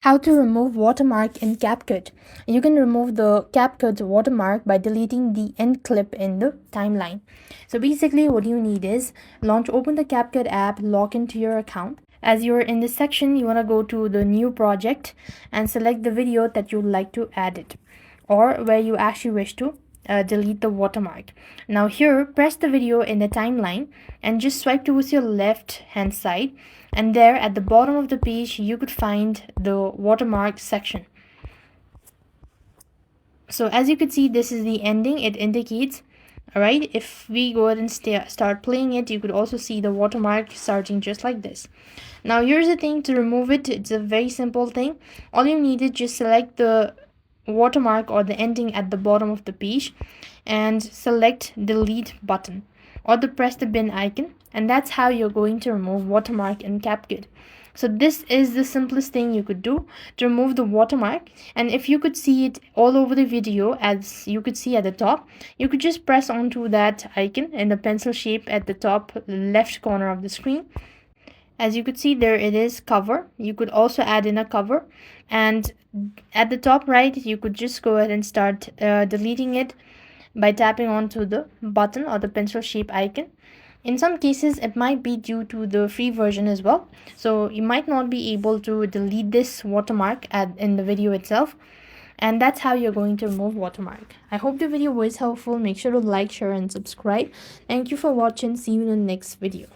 How to remove watermark in Capcut. You can remove the Capcut watermark by deleting the end clip in the timeline. So basically what you need is open the Capcut app, log into your account. As you're in this section, you want to go to the new project and select the video that you'd like to add it, or where you actually wish to delete the watermark. Now here, press the video in the timeline and just swipe towards your left hand side, and there at the bottom of the page you could find the watermark section. So as you can see, this is the ending it indicates. Alright, if we go ahead and start playing it, you could also see the watermark starting just like this. Now here's the thing to remove it. It's a very simple thing. All you need is just select the watermark or the ending at the bottom of the page and select delete button, or press the bin icon, and that's how you're going to remove watermark in Capcut. So this is the simplest thing you could do to remove the watermark. And if you could see it all over the video, as you could see at the top, you could just press onto that icon in the pencil shape at the top left corner of the screen. As you could see, there it is, cover. You could also add in a cover, and at the top right you could just go ahead and start deleting it by tapping onto the button or the pencil shape icon. In some cases it might be due to the free version as well, so you might not be able to delete this watermark in the video itself. And that's how you're going to remove watermark. I hope the video was helpful. Make sure to like, share and subscribe. Thank you for watching. See you in the next video.